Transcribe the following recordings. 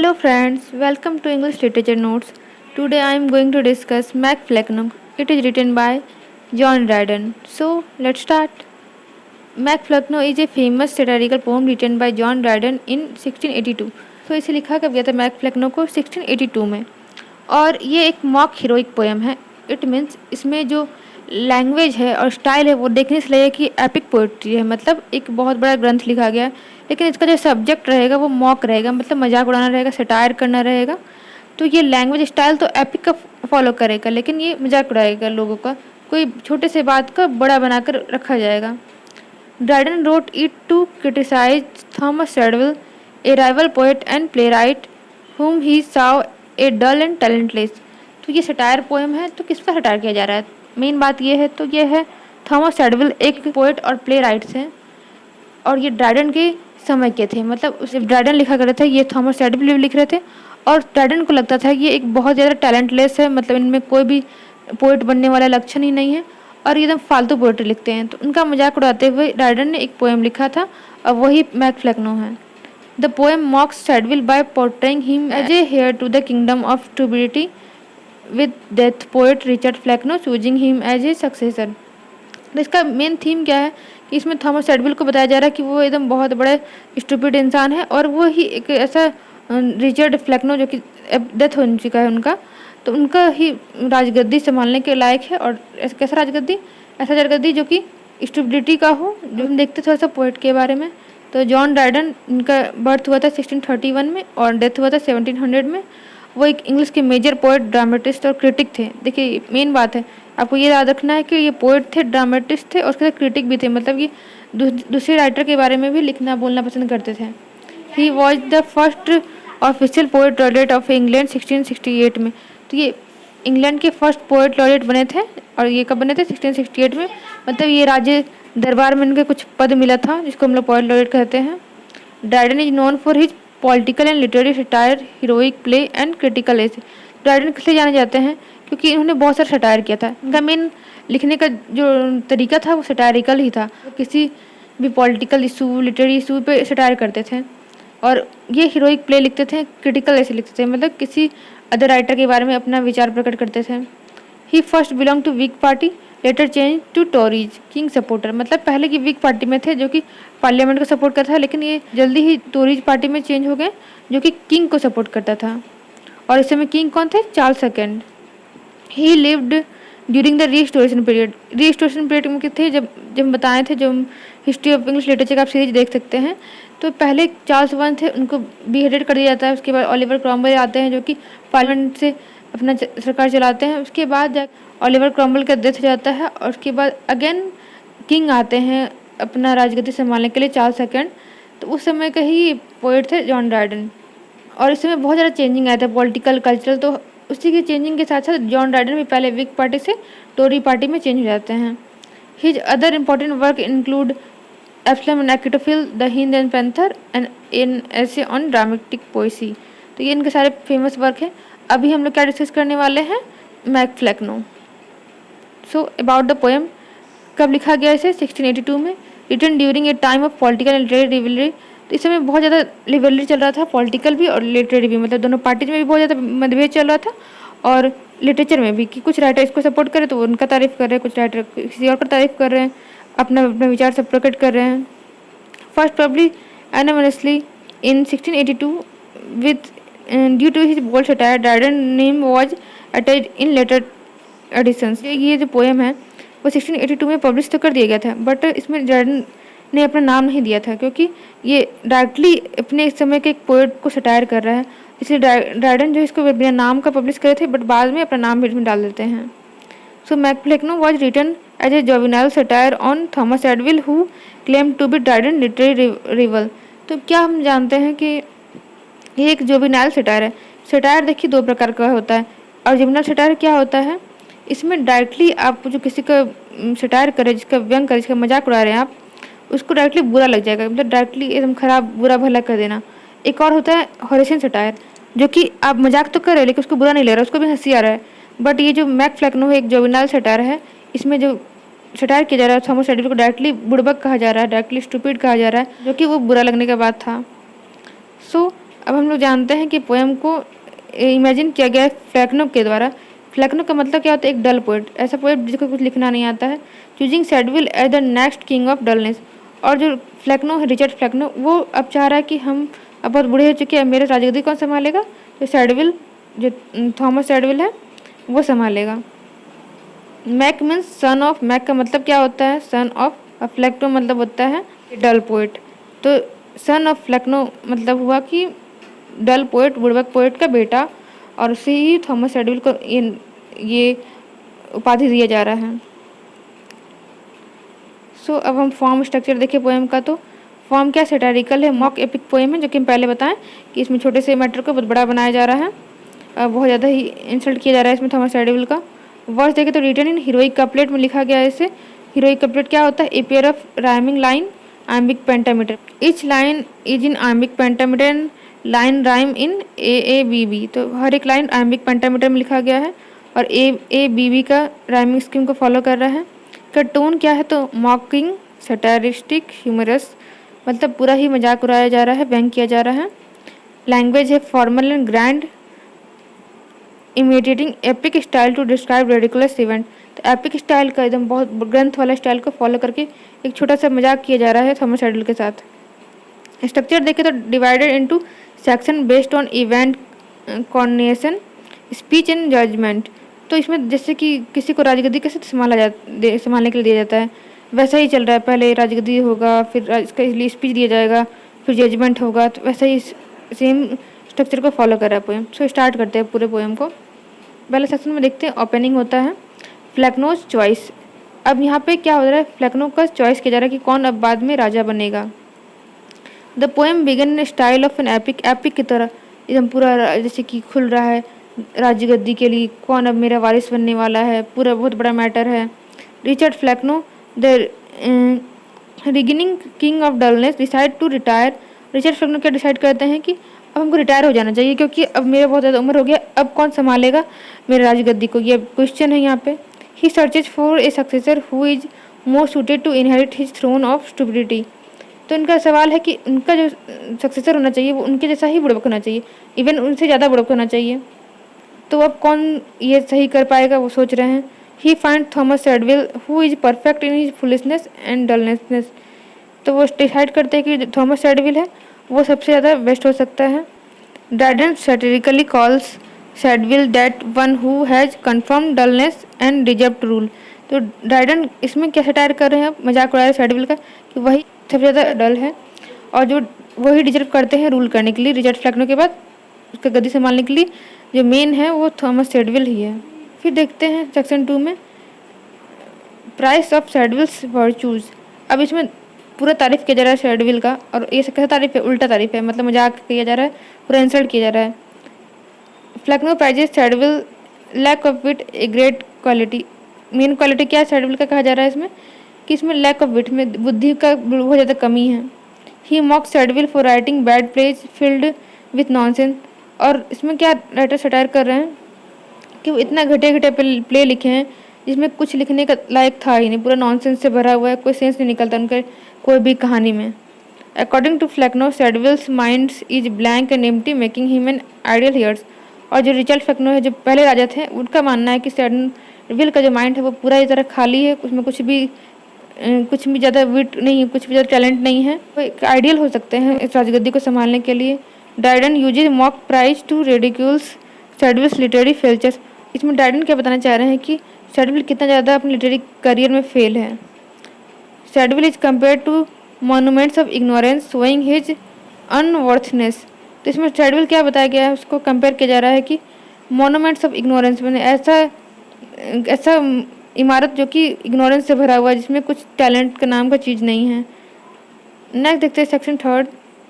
Hello friends, welcome to English Literature Notes. Today I am going to discuss Mac Flecknoe. It is written by John Dryden. So let's start. Mac Flecknoe is a famous satirical poem written by John Dryden in 1682. तो इसे लिखा कब गया था Mac फ्लेक्नो को 1682 में, और ये एक मॉक हीरोइक पोएम है. इट मीन्स इसमें जो लैंग्वेज है और स्टाइल है वो देखने से लगेगा कि एपिक पोइट्री है, मतलब एक बहुत बड़ा ग्रंथ लिखा गया है. लेकिन इसका जो सब्जेक्ट रहेगा वो मॉक रहेगा, मतलब मजाक उड़ाना रहेगा, सटायर करना रहेगा. तो ये लैंग्वेज स्टाइल तो एपिक का फॉलो करेगा, लेकिन ये मजाक उड़ाएगा लोगों का. कोई छोटे से बात का बड़ा बनाकर रखा जाएगा. Dryden wrote it to criticize Thomas Shadwell, a rival poet and playwright whom he saw a dull and talentless. तो ये सटायर पोएम है. तो किस पर सटायर किया जा रहा है? मेन बात ये है, तो ये है थॉमस शैडवेल एक पोएट और प्ले राइट थे, और ये ड्राइडन के समय के थे. मतलब उसे ड्राइडन लिखा कर रहे थे, ये थॉमस शैडवेल भी लिख रहे थे. और ड्राइडन को लगता था कि ये एक बहुत ज़्यादा टैलेंटलेस है, मतलब इनमें कोई भी पोएट बनने वाला लक्षण ही नहीं है, और एकदम फालतू पोएट्री लिखते हैं. तो उनका मजाक उड़ाते हुए ड्राइडन ने एक पोएम लिखा था, और वही मैक फ्लेक्नो है. The poem mocks Shadwell by portraying him as a heir to the kingdom of stupidity, with death poet Richard Flecknoe choosing him as a successor. तो इसका मेन थीम क्या है कि इसमें थॉमस शैडवेल को बताया जा रहा है कि वो एकदम बहुत बड़े स्टूपिड इंसान है, और वो ही एक ऐसा रिचर्ड फ्लेक्नो जो कि डेथ हो चुका है उनका, तो उनका ही राजगद्दी संभालने के लायक है. और कैसा राजगद्दी? ऐसा राजगद्दी जो कि स्टुबिडिटी का हो. जो हम देखते थोड़ा सा पोएट के बारे में, तो जॉन ड्राइडन, इनका बर्थ हुआ था 1631 में और डेथ हुआ था 1700 में. वो एक इंग्लिश के मेजर पोएट, ड्रामेटिस्ट और क्रिटिक थे. देखिए मेन बात है, आपको ये याद रखना है कि ये पोएट थे, ड्रामेटिस्ट थे, और उसके साथ क्रिटिक भी थे. मतलब ये दूसरे राइटर के बारे में भी लिखना बोलना पसंद करते थे. He was the first official poet laureate of England 1668 में. तो ये इंग्लैंड के फर्स्ट पोएट लॉरेट बने थे, और ये कब बने थे? 1668 में. मतलब ये राज्य दरबार में इनके कुछ पद मिला था, जिसको हम लोग पोएट लॉरेट कहते हैं. Dryden is known for his political and literary satire, heroic play and critical essay. Dryden किस लिए जाने जाते हैं? क्योंकि इन्होंने बहुत सारा सटायर किया था. इनका मेन लिखने का जो तरीका था वो सटायरिकल ही था. किसी भी पॉलिटिकल इशू, लिटरेरी इशू पे सटायर करते थे. और ये हीरोइक प्ले लिखते थे, क्रिटिकल ऐसे लिखते थे, मतलब किसी अदर राइटर के बारे में अपना विचार प्रकट करते थे. He first belong to Whig party, later change to Tories king supporter. मतलब पहले की वीक पार्टी में थे जो कि पार्लियामेंट को सपोर्ट करता था, लेकिन ये जल्दी ही टोरीज पार्टी में चेंज हो गए जो कि किंग को सपोर्ट करता था. और इस समय किंग कौन थे? Charles second. He lived during the restoration period. Restoration period में थे, जब बताए थे, जो हिस्ट्री ऑफ इंग्लिश लिटरेचर का आप सीरीज देख सकते हैं. तो पहले चार्ल्स वन थे, उनको बीहेडेड कर दिया जाता है. उसके बाद ओलिवर क्रॉमवेल आते हैं जो कि पार्लियामेंट से अपना सरकार चलाते हैं. उसके बाद ओलिवर क्रॉमवेल का डेथ हो जाता है, और उसके बाद अगेन किंग आते हैं अपना राजगद्दी संभालने के लिए, चार्ल्स सेकेंड. तो उस समय का ही पोएट थे जॉन ड्राइडन. और इस समय बहुत ज़्यादा चेंजिंग आया था पॉलिटिकल, कल्चरल. तो उसी की चेंजिंग के साथ साथ जॉन ड्राइडन भी पहले विग पार्टी से टोरी पार्टी में चेंज हो जाते हैं. His other important work include Absalom and Achitophel, the Hind and Panther and an essay on dramatic poesy. तो ये इनके सारे फेमस वर्क हैं. अभी हम लोग क्या डिस्कस करने वाले हैं? Mac Flecknoe. So about the poem. कब लिखा गया इसे? 1682 में. Written during a time of political and literary rivalry. तो इस समय बहुत ज़्यादा रिवलरी चल रहा था, पॉलिटिकल भी और लिटरेरी भी, मतलब दोनों पार्टीज में भी बहुत ज़्यादा मतभेद चल रहा था, और लिटरेचर में भी, कि कुछ राइटर इसको सपोर्ट कर रहे तो उनका तारीफ कर रहे हैं, कुछ राइटर किसी और का तारीफ कर रहे हैं, अपना अपना विचार सब प्रकट कर रहे हैं. First publish anonymously in 1682 with due to his bold satire, Dryden name was attached in later editions. ये जो पोएम है वो 1682 में पब्लिश तो कर दिया गया था, बट इसमें ड्राइडन ने अपना नाम नहीं दिया था, क्योंकि ये डायरेक्टली अपने इस समय के एक पोएट को सटायर कर रहा है. इसलिए ड्राइडन जो इसको बिना नाम का पब्लिश करे थे, बट बाद में अपना नाम भी इसमें डाल देते हैं. So Mac Flecknoe was written as a Juvenalian satire on Thomas Shadwell who claim to be Dryden literary rival. तो क्या हम जानते हैं कि ये एक जोविनाल सटायर है. सटायर देखिए दो प्रकार का होता है, और जोविनाल सटायर क्या होता है? इसमें डायरेक्टली आप जो किसी का सटायर करे, जिसका व्यंग करे, जिसका मजाक उड़ा रहे हैं आप, उसको डायरेक्टली बुरा लग जाएगा, मतलब डायरेक्टली एकदम खराब बुरा भला कर देना. एक और होता है हॉरेशियन सटायर, जो कि आप मजाक तो कर रहे हो लेकिन उसको बुरा नहीं ले रहे, उसको भी हंसी आ रहा है. बट ये जो मैक फ्लेक्नो है एक जोविनाल सटायर है. इसमें जो सटायर किया जा रहा है थॉमस शैडवेल को डायरेक्टली बुड़बक कहा जा रहा है, डायरेक्टली स्टूपिड कहा जा रहा है, जो कि वो बुरा लगने के बाद था. सो अब हम लोग जानते हैं कि पोएम को इमेजिन किया गया है फ्लैक्नो के द्वारा। फ्लैक्नो का मतलब क्या होता है? एक डल पोएट, ऐसा पोएट जिसको कुछ लिखना नहीं आता है। Choosing Shadwell as the next king of dullness. और जो फ्लैक्नो है, रिचर्ड फ्लैक्नो, वो अब चाह रहा है कि हम अब बहुत बूढ़े हो चुके हैं, मेरे राजगद्दी कौन संभालेगा? जो सैडविल, जो थॉमस सैडविल है, वो संभालेगा। Mac means son of. Mac का मतलब क्या होता है? Son of. फ्लैक्नो मतलब होता है डल पोएट। तो सन ऑफ फ्लैक्नो मतलब हुआ कि डल पोएट, बुड़बक पोएट का बेटा, और उसे ही थॉमस एडविल को ये उपाधि दिया जा रहा है। सो अब हम फॉर्म स्ट्रक्चर देखें पोएम का। तो फॉर्म क्या? सैटारिकल है, मॉक एपिक पोएम है, जो कि हम पहले बताएं कि इसमें छोटे से मैटर को बहुत बड़ा बनाया जा रहा है, बहुत ज़्यादा ही इंसल्ट किया जा रहा है इसमें थॉमस एडविल का। वर्ड्स देखें तो रिटन इन हीरोइक कपलेट में लिखा गया है इसे। हीरोइक कपलेट क्या होता है? A pair of rhyming line iambic pentameter. Each line is in iambic pentameter and line rhyme in A B B. तो हर एक लाइन आइम्बिक पेंटामीटर में लिखा गया है और ए बी बी का राइमिंग स्कीम को फॉलो कर रहा है। का टोन क्या है? तो मॉकिंग, सटारिस्टिक, ह्यूमरस, मतलब पूरा ही मजाक उड़ाया जा रहा है, व्यंग किया जा रहा है। लैंग्वेज है formal and grand, imitating epic style to describe ridiculous event. तो एपिक स्टाइल का एकदम बहुत ग्रंथ वाला स्टाइल को फॉलो करके एक छोटा सा मजाक किया जा रहा है थॉमस एडविल के साथ। स्ट्रक्चर देखें तो divided into section based on event coronation, speech and judgment. तो इसमें जैसे कि किसी को राजगद्दी कैसे संभालने के लिए दिया जाता है, वैसा ही चल रहा है। पहले राजगद्दी होगा, फिर इसके लिए स्पीच दिया जाएगा, फिर जजमेंट होगा। तो वैसा ही सेम स्ट्रक्चर को फॉलो कर रहा है पोएम। सो स्टार्ट करते हैं पूरे पोएम को। पहले सेक्शन में देखते हैं, ओपनिंग होता है फ्लैक्नोज चॉइस। अब यहाँ पे क्या हो रहा है? फ्लैक्नो का चॉइस किया जा रहा है कि कौन अब बाद में राजा बनेगा। The poem began in style of an epic. Epic की तरह एकदम पूरा जैसे कि खुल रहा है राजगद्दी के लिए, कौन अब मेरा वारिस बनने वाला है, पूरा बहुत बड़ा मैटर है। Richard Flecknoe the reigning king of dullness decide to retire. Richard Flecknoe क्या डिसाइड करते हैं कि अब हमको रिटायर हो जाना चाहिए, क्योंकि अब मेरा बहुत ज़्यादा उम्र हो गया, अब कौन संभालेगा मेरे राजगद्दी को? ये क्वेश्चन है यहाँ पे। He searches for a successor who is more suited to inherit his throne of stupidity. तो इनका सवाल है कि उनका जो सक्सेसर होना चाहिए वो उनके जैसा ही बुड़बक होना चाहिए, इवन उनसे ज़्यादा बुड़बक होना चाहिए। तो अब कौन ये सही कर पाएगा, वो सोच रहे हैं। He find Thomas Shadwell who is perfect in his foolishness and dullness. तो वो डिसाइड करते हैं कि थॉमस एडविल है वो सबसे ज़्यादा बेस्ट हो सकता है। Dryden satirically calls Shadwell that one who has confirm dullness and deserve to rule. तो ड्राइडन इसमें क्या सटायर कर रहे हैं, मजाक उड़ा रहे हैं सैडविल का कि वही सबसे ज़्यादा डल है और जो वही डिजर्व करते हैं रूल करने के लिए। रिचर्ड फ्लैक्नो के बाद उसका गद्दी संभालने के लिए जो मेन है वो थॉमस सैडविल ही है। फिर देखते हैं सेक्शन 2 में प्राइस ऑफ सैडविल्स वर्चूज़। अब इसमें पूरा तारीफ किया जा रहा है सैडविल का, और ये कैसा तारीफ है? उल्टा तारीफ है, मतलब मजाक किया जा रहा है, पूरा इंसल्ट किया जा रहा है। Flecknoe praises Shadwell lack of wit a great quality. Main quality क्या है सैडविल का कहा जा रहा है इसमें कि इसमें लैक ऑफ विट में बुद्धि का बहुत ज़्यादा कमी है। He mock Shadwell for writing bad plays filled with nonsense. और इसमें क्या राइटर सटायर कर रहे हैं कि वो इतना घटे घटे प्ले लिखे हैं जिसमें कुछ लिखने का लायक था ही नहीं, पूरा नॉनसेंस से भरा हुआ है, कोई सेंस नहीं निकलता उनके कोई भी कहानी में। According to Flecknoe Shadwell's minds is blank and empty making him an ideal heirs. और जो रिचर्ड फ्लैक्नो है, जो पहले राजा थे, उनका मानना है कि सैडविल का जो माइंड है वो पूरा इस तरह खाली है, उसमें कुछ भी ज़्यादा विट नहीं है, कुछ भी ज़्यादा टैलेंट नहीं है, वो एक आइडियल हो सकते हैं इस राजगद्दी को संभालने के लिए। Dryden uses mock praise to ridicules Shadwell's literary failures. इसमें ड्राइडन क्या बताना चाह रहे हैं कि सैडविल कितना ज़्यादा अपने लिटरेरी करियर में फेल है। Shadwell is compare to monuments of ignorance showing his unworthiness. तो इसमें सैडविल क्या बताया गया है, उसको कंपेयर किया जा रहा है कि मॉन्यूमेंट्स ऑफ इग्नोरेंस में ऐसा इमारत जो कि इग्नोरेंस से भरा हुआ है, जिसमें कुछ टैलेंट का नाम का चीज़ नहीं है। नेक्स्ट देखते हैं section 3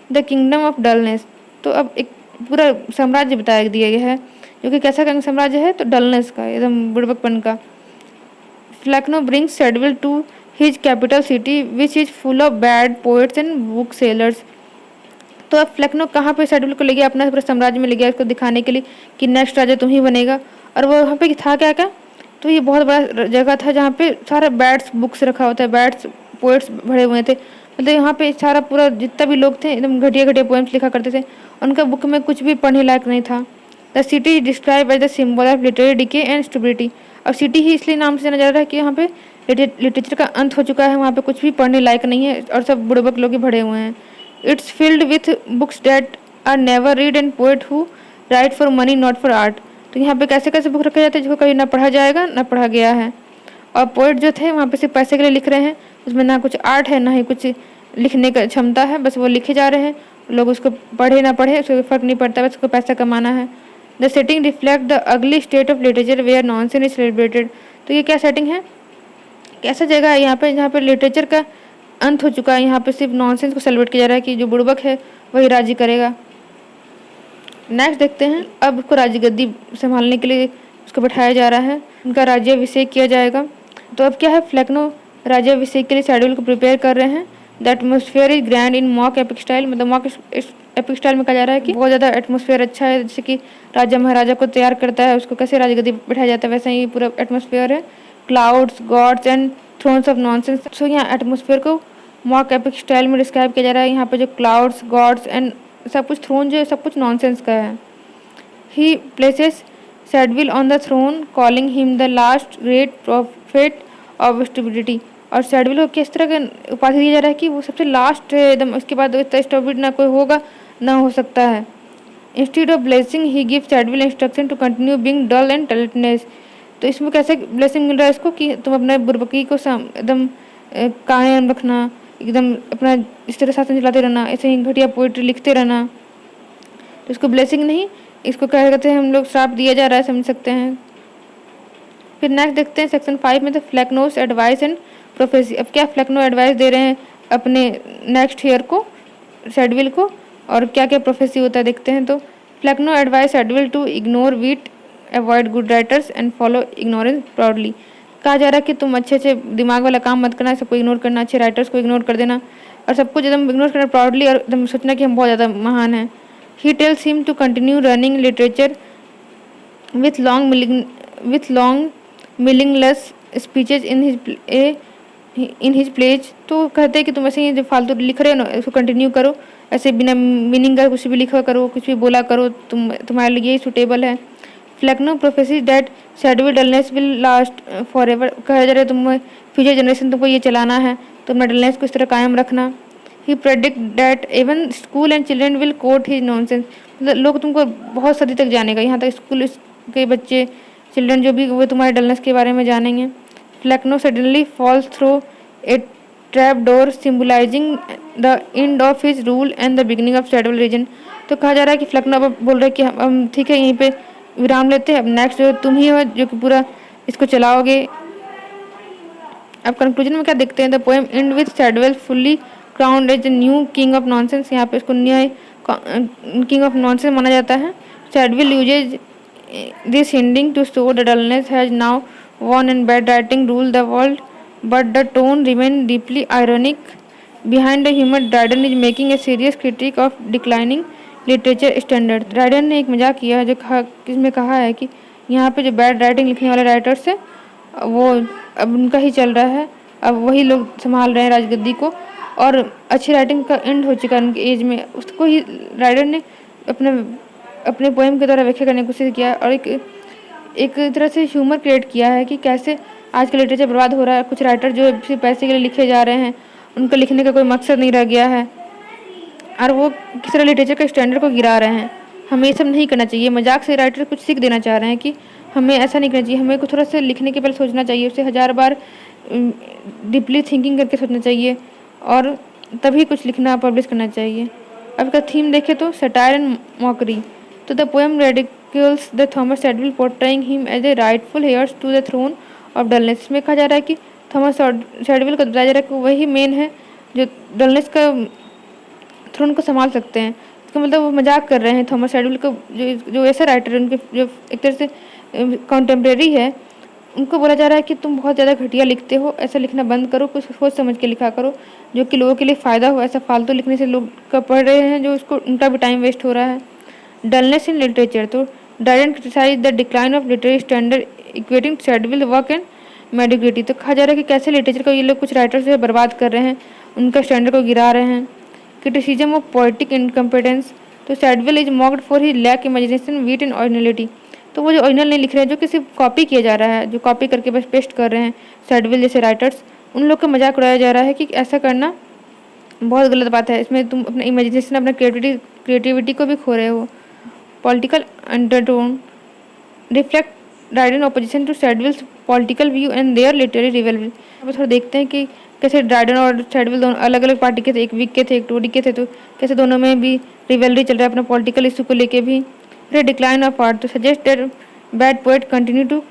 the kingdom of dullness. तो अब एक पूरा साम्राज्य बताया दिया गया है जो कि कैसा साम्राज्य है, तो डलनेस का, एकदम बुड़बकपन का। Flecknoe brings Shadwell to his capital city which is full of bad poets and book sellers. तो अब फ्लैक्नो कहाँ पे सैडविल को ले गया, अपना पूरे साम्राज्य में ले गया इसको दिखाने के लिए कि नेक्स्ट राजा तुम ही बनेगा। और वो वहाँ पे था क्या क्या, तो ये बहुत बड़ा जगह था जहाँ पे सारा बैड्स बुक्स रखा होता है, बैड्स पोएट्स भरे हुए थे, मतलब यहाँ पे सारा पूरा जितना भी लोग थे एकदम घटिया घटिया पोएम्स लिखा करते थे, उनका बुक में कुछ भी पढ़ने लायक नहीं था। The city is describe as the symbol of literary decay and stability. अब सिटी ही इसलिए नाम से जाना जा रहा है कि यहाँ पे लिटरेचर का अंत हो चुका है, वहाँ पे कुछ भी पढ़ने लायक नहीं है और सब बुड़बक लोग ही भरे हुए हैं। It's filled with books that are never read and poet who write for money not for art. तो यहाँ पे कैसे कैसे बुक रखे जाते हैं जिसको कभी ना पढ़ा जाएगा ना पढ़ा गया है, और पोएट जो थे वहाँ पे सिर्फ पैसे के लिए लिख रहे हैं, उसमें ना कुछ आर्ट है ना ही कुछ लिखने का क्षमता है, बस वो लिखे जा रहे हैं, लोग उसको पढ़े ना पढ़े उसको फर्क नहीं पड़ता, बस उसको पैसा कमाना है। The setting reflect the ugly state of literature where nonsense is celebrated. तो ये क्या सेटिंग है, कैसा जगह है यहाँ पे जहाँ पे लिटरेचर का अंत हो चुका है, यहाँ पे सिर्फ नॉनसेंस को सेलिब्रेट किया जा रहा है कि जो बुड़बक है वही राज्य करेगा। नेक्स्ट देखते हैं, अब उसको राज्य गद्दी संभालने के लिए उसको बैठाया जा रहा है, उनका राज्याभिषेक किया जाएगा। तो अब क्या है, फ्लेक्नो राज्याभिषेक के लिए शेड्यूल को प्रिपेयर कर रहे हैं। The atmosphere is grand in mock epic style, मतलब मॉक एपिक स्टाइल में कहा जा रहा है कि बहुत ज़्यादा एटमोसफियर अच्छा है, जैसे कि राजा महाराजा को तैयार करता है, उसको कैसे राजगद्दी बैठाया जाता है वैसा ही पूरा एटमोसफियर है। Clouds gods and thrones of nonsense. So यहाँ एटमोसफियर को मॉक एपिक स्टाइल में डिस्क्राइब किया जा रहा है। यहाँ पे जो क्लाउड्स गॉड्स एंड सब कुछ थ्रोन जो है सब कुछ नॉनसेंस का है। He places Shadwell on the throne calling him the last great prophet of stability. और सैडविल को किस तरह का उपाधि दिया जा रहा है कि वो सबसे लास्ट है एकदम, उसके बाद स्टेबिलिटी ना कोई होगा ना हो सकता है। Instead of blessing he give Shadwell instruction to continue being dull and talentless. तो इसमें कैसे ब्लेसिंग मिल रहा है इसको कि तुम अपने बुर्बकी को एकदम कायम रखना, एकदम अपना इस तरह शासन चलाते रहना, ऐसे ही घटिया पोइट्री लिखते रहना। तो इसको ब्लेसिंग नहीं, इसको क्या कहते हैं हम लोग, श्राप दिया जा रहा है, समझ सकते हैं। फिर नेक्स्ट देखते हैं सेक्शन 5 में तो फ्लेक्नोस एडवाइस एंड प्रोफेसी। अब क्या फ्लेक्नो एडवाइस दे रहे हैं अपने नेक्स्ट ईयर को शेडविल को, और क्या क्या प्रोफेसी होता है देखते हैं। तो Flecknoe advice Shadwell to ignore wit avoid good writers and follow ignorance proudly. कहा जा रहा है कि तुम अच्छे से दिमाग वाला काम मत करना, सबको इग्नोर करना, अच्छे राइटर्स को इग्नोर कर देना और सबको एकदम इग्नोर करना प्राउडली, और एकदम सोचना कि हम बहुत ज़्यादा महान हैं। He tells him to continue running literature with long meaningless speeches in his plays. तो कहते हैं कि तुम ऐसे ही जो फालतू लिख रहे हो ना उसको कंटिन्यू करो, ऐसे बिना मीनिंग का कुछ भी लिखा करो, कुछ भी बोला करो, तुम्हारे लिए सूटेबल है। Flecknoe prophecy that Shadwell dullness will last for ever. कहा जा रहा है तुम फ्यूचर जनरेशन तुमको ये चलाना है, तो अपना डलनेस को इस तरह कायम रखना। He predict that even school and children will quote his nonsense. मतलब लोग तुमको बहुत सदी तक जानेगा, यहाँ तक स्कूल के बच्चे चिल्ड्रन जो भी वो तुम्हारे डलनेस के बारे में जानेंगे। Flecknoe suddenly falls through a trap door symbolizing the end of his rule and the beginning of Shadwell reign. तो कहा जा रहा है कि फ्लेक्नो अब बोल रहे हैं कि हम ठीक है यहीं पे विराम लेते हैं, अब नेक्स्ट जो तुम ही हो जो कि पूरा इसको चलाओगे। अब कंक्लूजन में क्या देखते हैं, the poem end with Shadwell fully crowned as the new king of nonsense. यहाँ पे इसको न्यू किंग ऑफ नॉनसेंस माना जाता है। Shadwell uses this ending to show the dullness has now won and bad writing rule the world, but the tone remained deeply ironic. Behind the humor, Dryden is making a serious critique of declining literature standard. Dryden ने एक मजाक किया है जो किसमें कहा है कि यहाँ पे जो बैड राइटिंग लिखने वाले राइटर्स है वो अब उनका ही चल रहा है, अब वही लोग संभाल रहे हैं राजगद्दी को, और अच्छी राइटिंग का एंड हो चुका है उनके एज में। उसको ही राइडर ने अपने पोएम के द्वारा व्याख्या करने की कोशिश किया और एक तरह से ह्यूमर क्रिएट किया है कि कैसे आज का लिटरेचर बर्बाद हो रहा है। कुछ राइटर जो सिर्फ पैसे के लिए लिखे जा रहे हैं, उनका लिखने का कोई मकसद नहीं रह गया है और वो किस तरह लिटरेचर के स्टैंडर्ड को गिरा रहे हैं। हमें ये सब नहीं करना चाहिए। मजाक से राइटर कुछ सीख देना चाह रहे हैं कि हमें ऐसा नहीं करना चाहिए, हमें को थोड़ा सा लिखने के पहले सोचना चाहिए, उसे 1000 बार डीपली थिंकिंग करके सोचना चाहिए और तभी कुछ लिखना पब्लिश करना चाहिए। अब का थीम देखें तो सटायर एंड मॉकरी। तो the poem ridicules the Thomas Shadwell portraying him as a rightful heir to the throne of dullness। इसमें कहा जा रहा है कि थॉमस शेडविल को बताया जा रहा है कि वही मेन है जो डलनेस का थ्रोन को संभाल सकते हैं। इसका मतलब वो मजाक कर रहे हैं थॉमस शेडविल को, जो ऐसा राइटर है उनके जो एक तरह से कॉन्टेम्प्रेरी है, उनको बोला जा रहा है कि तुम बहुत ज़्यादा घटिया लिखते हो, ऐसा लिखना बंद करो, कुछ सोच समझ के लिखा करो जो कि लोगों के लिए फ़ायदा हो। ऐसा फालतू लिखने से लोग का पढ़ रहे हैं जो उसको उनका भी टाइम वेस्ट हो रहा है। डलनेस इन लिटरेचर, तो Dryden criticized the decline of literary standard equating Shadwell work and mediocrity। तो कहा जा रहा है कि कैसे लिटरेचर को ये लोग कुछ राइटर्स जो है बर्बाद कर रहे हैं उनका स्टैंडर्ड को गिरा रहे हैं। क्रिटिसिज्म ऑफ पोएटिक इनकम्पिटेंस, तो Shadwell is mocked for he lack imagination, wit and originality. तो वो जो ओरिजिनल नहीं लिख रहे हैं, जो किसी कॉपी किया जा रहा है, जो कॉपी करके बस पेस्ट कर रहे हैं सैडविल जैसे राइटर्स, उन लोग का मजाक उड़ाया जा रहा है कि ऐसा करना बहुत गलत बात है, इसमें तुम अपना इमेजिनेशन, अपना क्रिएटिविटी को भी खो रहे हो। Political undertone reflect Dryden opposition to Shadwell's political view and their literary rivalry. अब थोड़ा देखते हैं कि कैसे ड्राइडन और सैडविल दोनों अलग अलग पार्टी के थे, एक वीक के थे, एक टोरी के थे, तो कैसे दोनों में भी रिवलरी चल रहा है अपना पॉलिटिकल इशू को लेके भी। फिर डिक्लाइन ऑफ आर्ट, तो suggest that bad poet continue to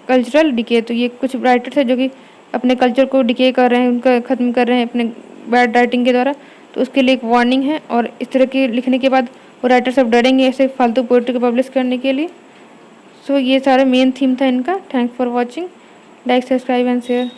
cultural decay, तो ये कुछ राइटर्स है जो कि अपने कल्चर को डिके कर रहे हैं, उनका ख़त्म कर रहे हैं अपने बैड राइटिंग के द्वारा, तो उसके लिए एक वार्निंग है। और इस तरह के लिखने के बाद वो राइटर सब डरेंगे ऐसे फालतू पोएट्री को पब्लिश करने के लिए। सो ये सारा मेन थीम था इनका। Thanks for watching, like subscribe and share.